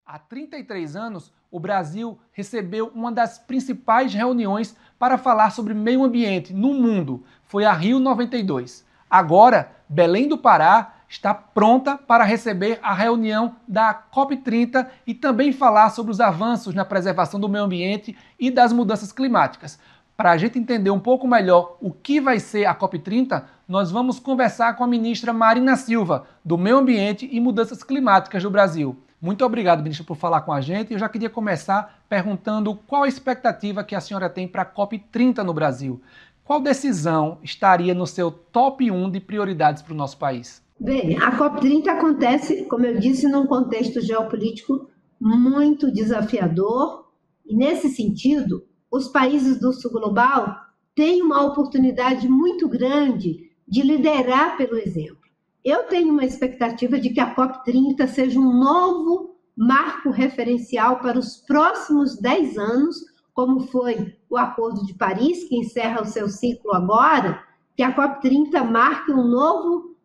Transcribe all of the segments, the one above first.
Há 33 anos, o Brasil recebeu uma das principais reuniões para falar sobre meio ambiente no mundo. Foi a Rio 92. Agora, Belém do Pará está pronta para receber a reunião da COP30 e também falar sobre os avanços na preservação do meio ambiente e das mudanças climáticas. Para a gente entender um pouco melhor o que vai ser a COP30, nós vamos conversar com a ministra Marina Silva, do Meio Ambiente e Mudanças Climáticas do Brasil. Muito obrigado, ministra, por falar com a gente. Eu já queria começar perguntando qual a expectativa que a senhora tem para a COP30 no Brasil. Qual decisão estaria no seu top 1 de prioridades para o nosso país? Bem, a COP30 acontece, como eu disse, num contexto geopolítico muito desafiador. E, nesse sentido, os países do sul global têm uma oportunidade muito grande de liderar pelo exemplo. Eu tenho uma expectativa de que a COP30 seja um novo marco referencial para os próximos 10 anos, como foi o Acordo de Paris, que encerra o seu ciclo agora, que a COP30 marque um novo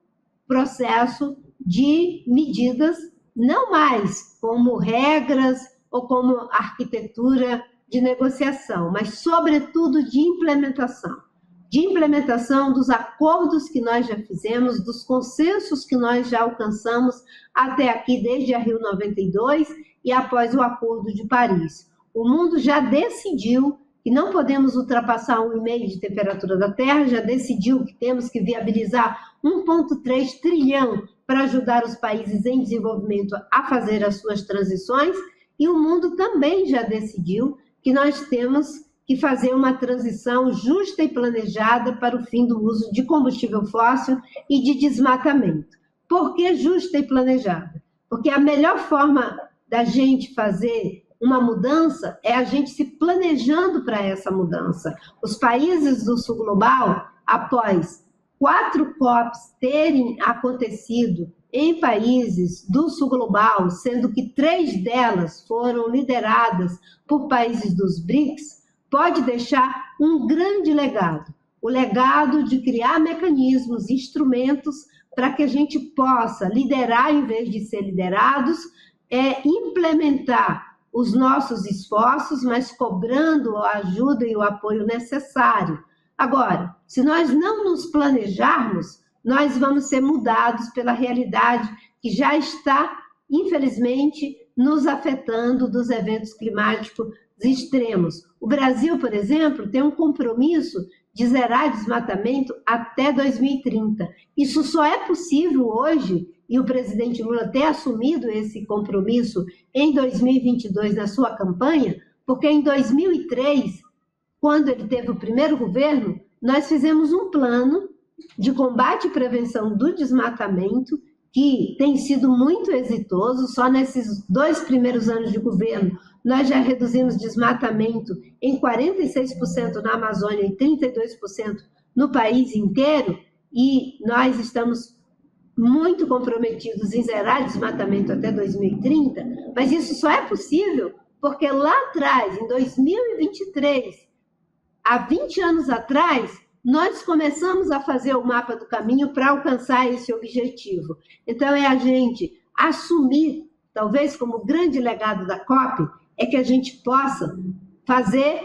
processo de medidas, não mais como regras ou como arquitetura de negociação, mas, sobretudo, de implementação dos acordos que nós já fizemos, dos consensos que nós já alcançamos até aqui, desde a Rio 92 e após o Acordo de Paris. O mundo já decidiu que não podemos ultrapassar 1,5 de temperatura da Terra, já decidiu que temos que viabilizar 1,3 trilhão para ajudar os países em desenvolvimento a fazer as suas transições, e o mundo também já decidiu que nós temos que fazer uma transição justa e planejada para o fim do uso de combustível fóssil e de desmatamento. Por que justa e planejada? Porque a melhor forma da gente fazer uma mudança é a gente se planejando para essa mudança. Os países do sul global, após 4 COPs terem acontecido em países do sul global, sendo que 3 delas foram lideradas por países dos BRICS, pode deixar um grande legado. O legado de criar mecanismos, instrumentos para que a gente possa liderar em vez de ser liderados, implementar os nossos esforços, mas cobrando a ajuda e o apoio necessário. Agora, se nós não nos planejarmos, nós vamos ser mudados pela realidade que já está, infelizmente, nos afetando dos eventos climáticos extremos. O Brasil, por exemplo, tem um compromisso de zerar desmatamento até 2030. Isso só é possível hoje, e o presidente Lula ter assumido esse compromisso em 2022 na sua campanha, porque em 2003, quando ele teve o primeiro governo, nós fizemos um plano de combate e prevenção do desmatamento que tem sido muito exitoso. Só nesses 2 primeiros anos de governo, nós já reduzimos desmatamento em 46% na Amazônia e 32% no país inteiro, e nós estamos muito comprometidos em zerar desmatamento até 2030, mas isso só é possível porque lá atrás, em 2023, há 20 anos atrás, nós começamos a fazer o mapa do caminho para alcançar esse objetivo. Então, é a gente assumir, talvez como grande legado da COP, é que a gente possa fazer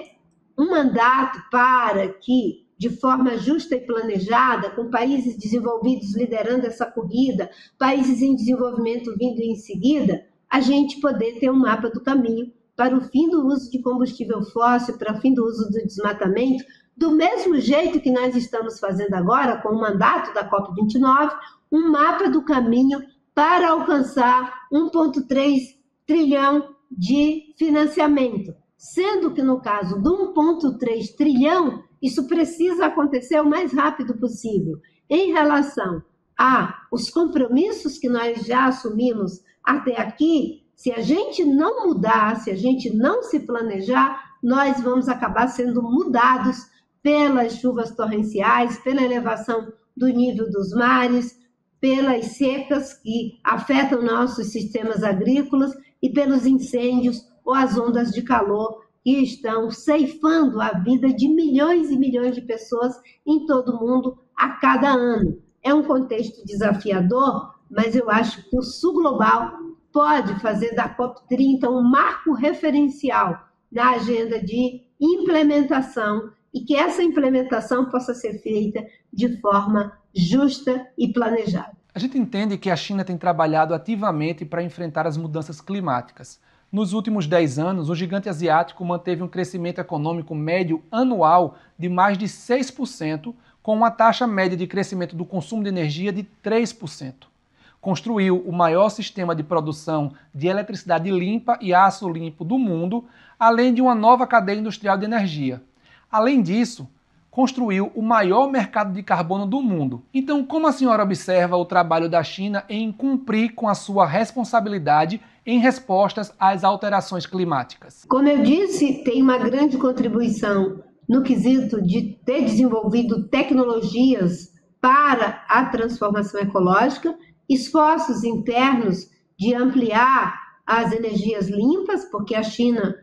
um mandato para que, de forma justa e planejada, com países desenvolvidos liderando essa corrida, países em desenvolvimento vindo em seguida, a gente poder ter um mapa do caminho para o fim do uso de combustível fóssil, para o fim do uso do desmatamento, do mesmo jeito que nós estamos fazendo agora, com o mandato da COP29, um mapa do caminho para alcançar 1,3 trilhão de financiamento. Sendo que, no caso do 1,3 trilhão, isso precisa acontecer o mais rápido possível. Em relação aos compromissos que nós já assumimos até aqui, se a gente não mudar, se a gente não se planejar, nós vamos acabar sendo mudados pelas chuvas torrenciais, pela elevação do nível dos mares, pelas secas que afetam nossos sistemas agrícolas e pelos incêndios ou as ondas de calor que estão ceifando a vida de milhões e milhões de pessoas em todo o mundo a cada ano. É um contexto desafiador, mas eu acho que o sul global pode fazer da COP30 um marco referencial na agenda de implementação e que essa implementação possa ser feita de forma justa e planejada. A gente entende que a China tem trabalhado ativamente para enfrentar as mudanças climáticas. Nos últimos 10 anos, o gigante asiático manteve um crescimento econômico médio anual de mais de 6%, com uma taxa média de crescimento do consumo de energia de 3%. Construiu o maior sistema de produção de eletricidade limpa e aço limpo do mundo, além de uma nova cadeia industrial de energia. Além disso, construiu o maior mercado de carbono do mundo. Então, como a senhora observa o trabalho da China em cumprir com a sua responsabilidade em respostas às alterações climáticas? Como eu disse, tem uma grande contribuição no quesito de ter desenvolvido tecnologias para a transformação ecológica, esforços internos de ampliar as energias limpas, porque a China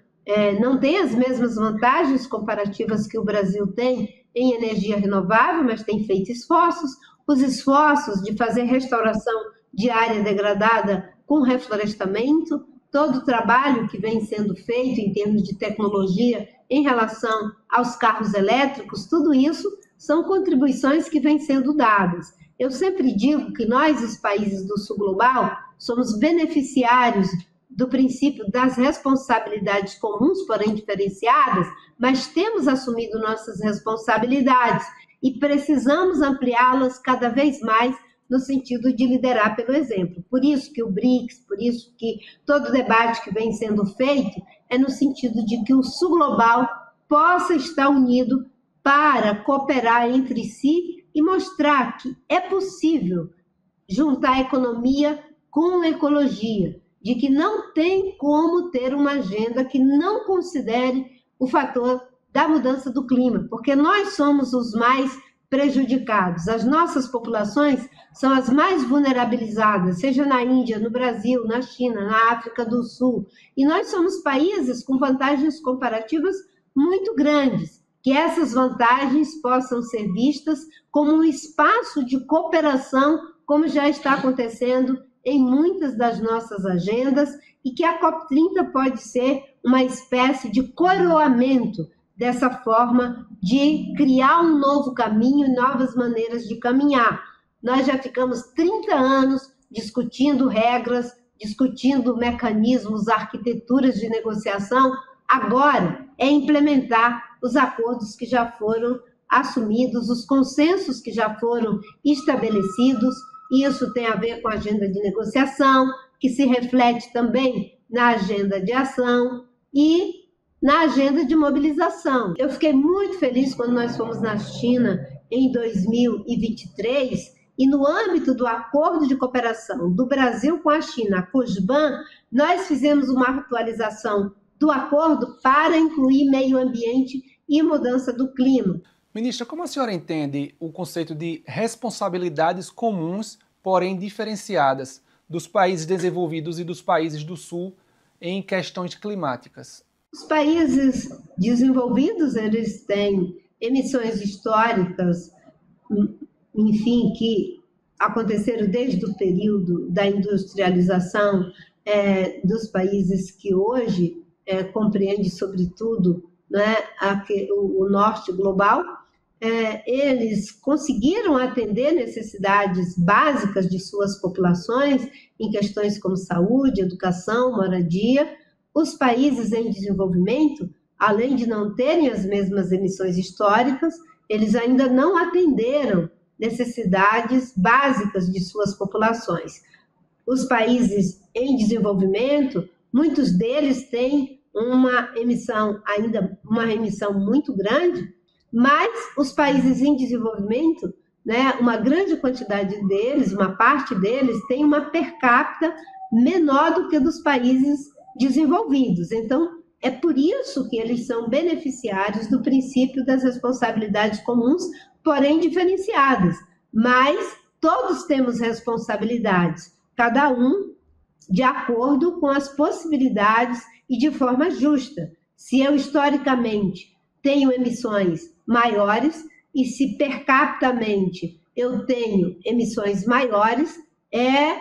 não tem as mesmas vantagens comparativas que o Brasil tem em energia renovável, mas tem feito esforços. Os esforços de fazer restauração de área degradada com reflorestamento, todo o trabalho que vem sendo feito em termos de tecnologia em relação aos carros elétricos, tudo isso são contribuições que vêm sendo dadas. Eu sempre digo que nós, os países do sul global, somos beneficiários do princípio das responsabilidades comuns, porém diferenciadas, mas temos assumido nossas responsabilidades e precisamos ampliá-las cada vez mais no sentido de liderar pelo exemplo. Por isso que o BRICS, por isso que todo o debate que vem sendo feito é no sentido de que o sul global possa estar unido para cooperar entre si e mostrar que é possível juntar economia com ecologia, de que não tem como ter uma agenda que não considere o fator da mudança do clima, porque nós somos os mais prejudicados. As nossas populações são as mais vulnerabilizadas, seja na Índia, no Brasil, na China, na África do Sul. E nós somos países com vantagens comparativas muito grandes. Que essas vantagens possam ser vistas como um espaço de cooperação, como já está acontecendo em muitas das nossas agendas, e que a COP30 pode ser uma espécie de coroamento dessa forma de criar um novo caminho, novas maneiras de caminhar. Nós já ficamos 30 anos discutindo regras, discutindo mecanismos, arquiteturas de negociação. Agora é implementar os acordos que já foram assumidos, os consensos que já foram estabelecidos. Isso tem a ver com a agenda de negociação, que se reflete também na agenda de ação e na agenda de mobilização. Eu fiquei muito feliz quando nós fomos na China em 2023 e no âmbito do acordo de cooperação do Brasil com a China, a COSBAN, nós fizemos uma atualização do acordo para incluir meio ambiente e mudança do clima. Ministra, como a senhora entende o conceito de responsabilidades comuns, porém diferenciadas, dos países desenvolvidos e dos países do Sul em questões climáticas? Os países desenvolvidos, eles têm emissões históricas, enfim, que aconteceram desde o período da industrialização dos países que hoje compreende, sobretudo, né, o norte global. Eles conseguiram atender necessidades básicas de suas populações em questões como saúde, educação, moradia. Os países em desenvolvimento, além de não terem as mesmas emissões históricas, eles ainda não atenderam necessidades básicas de suas populações. Os países em desenvolvimento, muitos deles têm uma emissão muito grande, mas os países em desenvolvimento, né, uma grande quantidade deles, uma parte deles, tem uma per capita menor do que dos países desenvolvidos. Então, é por isso que eles são beneficiários do princípio das responsabilidades comuns, porém diferenciadas. Mas todos temos responsabilidades, cada um de acordo com as possibilidades e de forma justa. Se eu, historicamente, tenho emissões maiores e se per capitamente eu tenho emissões maiores, é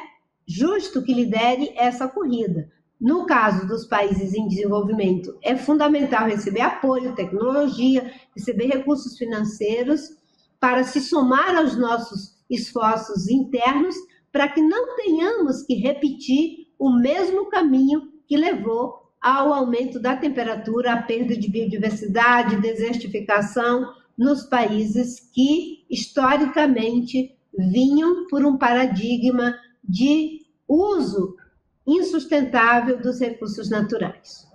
justo que lidere essa corrida. No caso dos países em desenvolvimento, é fundamental receber apoio, tecnologia, receber recursos financeiros para se somar aos nossos esforços internos, para que não tenhamos que repetir o mesmo caminho que levou ao aumento da temperatura, à perda de biodiversidade, desertificação nos países que, historicamente, vinham por um paradigma de uso insustentável dos recursos naturais.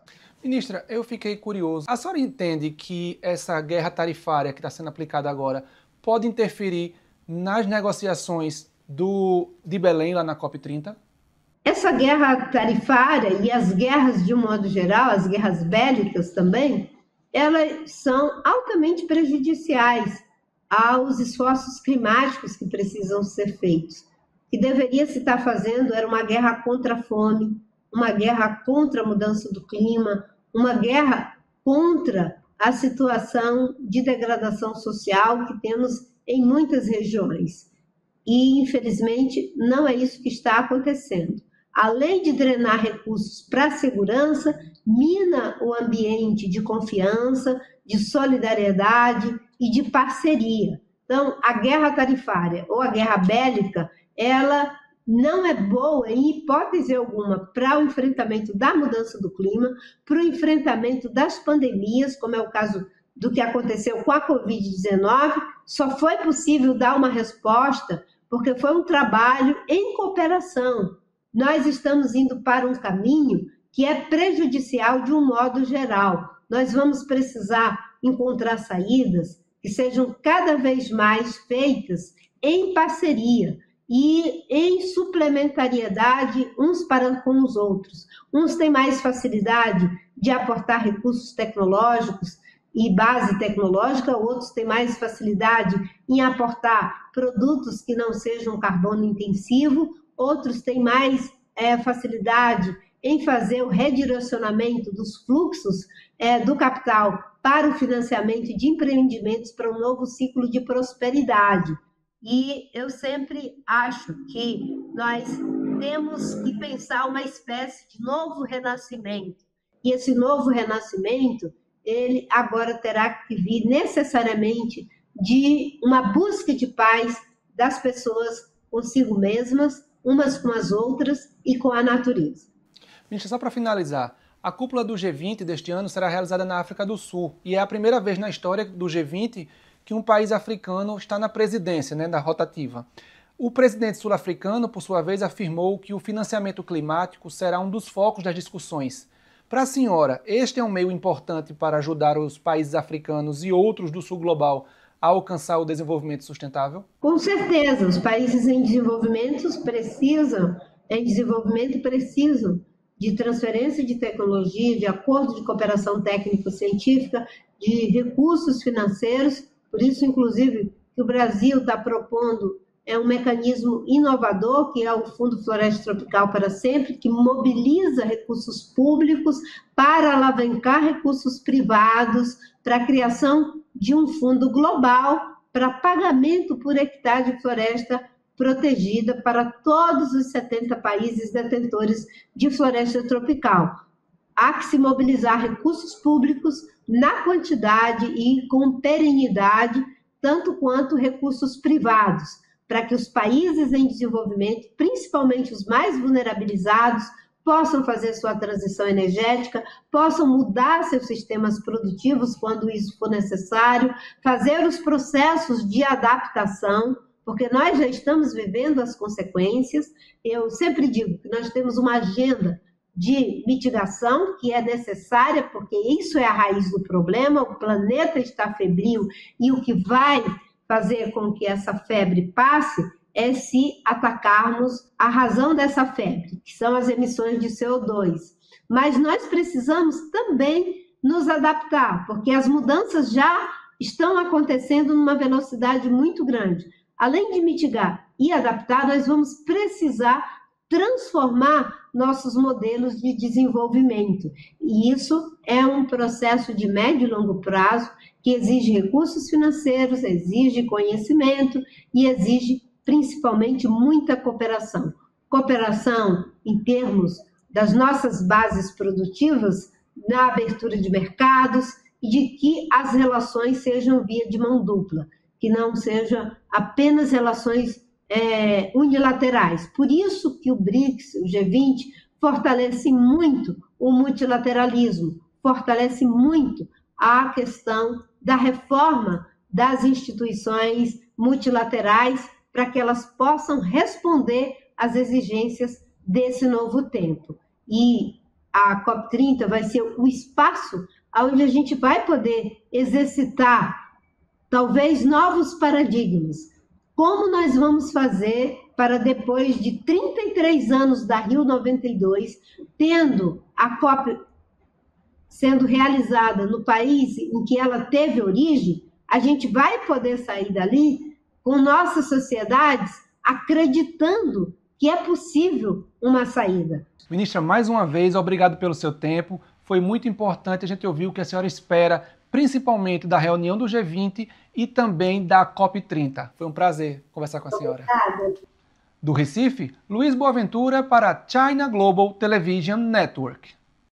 Ministra, eu fiquei curioso. A senhora entende que essa guerra tarifária que está sendo aplicada agora pode interferir nas negociações de Belém lá na COP30? Essa guerra tarifária e as guerras de um modo geral, as guerras bélicas também, elas são altamente prejudiciais aos esforços climáticos que precisam ser feitos. O que deveria se estar fazendo era uma guerra contra a fome, uma guerra contra a mudança do clima, uma guerra contra a situação de degradação social que temos em muitas regiões. E, infelizmente, não é isso que está acontecendo. Além de drenar recursos para a segurança, mina o ambiente de confiança, de solidariedade e de parceria. Então, a guerra tarifária ou a guerra bélica, ela não é boa, em hipótese alguma, para o enfrentamento da mudança do clima, para o enfrentamento das pandemias, como é o caso do que aconteceu com a Covid-19. Só foi possível dar uma resposta porque foi um trabalho em cooperação. Nós estamos indo para um caminho que é prejudicial de um modo geral. Nós vamos precisar encontrar saídas que sejam cada vez mais feitas em parceria e em suplementariedade uns para com os outros. Uns têm mais facilidade de aportar recursos tecnológicos e base tecnológica, outros têm mais facilidade em aportar produtos que não sejam carbono intensivo, outros têm mais facilidade em fazer o redirecionamento dos fluxos do capital para o financiamento de empreendimentos para um novo ciclo de prosperidade. E eu sempre acho que nós temos que pensar uma espécie de novo renascimento. E esse novo renascimento, ele agora terá que vir necessariamente de uma busca de paz das pessoas consigo mesmas, umas com as outras e com a natureza. Ministra, só para finalizar, a cúpula do G20 deste ano será realizada na África do Sul e é a primeira vez na história do G20 que um país africano está na presidência, da rotativa. O presidente sul-africano, por sua vez, afirmou que o financiamento climático será um dos focos das discussões. Para a senhora, este é um meio importante para ajudar os países africanos e outros do sul global a alcançar o desenvolvimento sustentável? Com certeza, os países em desenvolvimento precisam de transferência de tecnologia, de acordo de cooperação técnico-científica, de recursos financeiros. Por isso, inclusive, que o Brasil está propondo um mecanismo inovador, que é o Fundo Floresta Tropical para Sempre, que mobiliza recursos públicos para alavancar recursos privados, para a criação de um fundo global para pagamento por hectare de floresta protegida para todos os 70 países detentores de floresta tropical. Há que se mobilizar recursos públicos na quantidade e com perenidade, tanto quanto recursos privados, para que os países em desenvolvimento, principalmente os mais vulnerabilizados, possam fazer sua transição energética, possam mudar seus sistemas produtivos quando isso for necessário, fazer os processos de adaptação, porque nós já estamos vivendo as consequências. Eu sempre digo que nós temos uma agenda de mitigação que é necessária, porque isso é a raiz do problema, o planeta está febril e o que vai fazer com que essa febre passe é se atacarmos a razão dessa febre, que são as emissões de CO2. Mas nós precisamos também nos adaptar, porque as mudanças já estão acontecendo numa velocidade muito grande. Além de mitigar e adaptar, nós vamos precisar transformar nossos modelos de desenvolvimento. E isso é um processo de médio e longo prazo que exige recursos financeiros, exige conhecimento e exige principalmente muita cooperação. cooperação em termos das nossas bases produtivas, na abertura de mercados e de que as relações sejam via de mão dupla, que não sejam apenas relações unilaterais. Por isso que o BRICS, o G20, fortalece muito o multilateralismo, fortalece muito a questão da reforma das instituições multilaterais para que elas possam responder às exigências desse novo tempo. E a COP30 vai ser o espaço onde a gente vai poder exercitar talvez novos paradigmas. Como nós vamos fazer para, depois de 33 anos da Rio 92, tendo a COP sendo realizada no país em que ela teve origem, a gente vai poder sair dali com nossas sociedades acreditando que é possível uma saída. Ministra, mais uma vez, obrigado pelo seu tempo. Foi muito importante a gente ouvir o que a senhora espera, principalmente da reunião do G20 e também da COP30. Foi um prazer conversar com a senhora. Obrigada. Do Recife, Luiz Boaventura para China Global Television Network.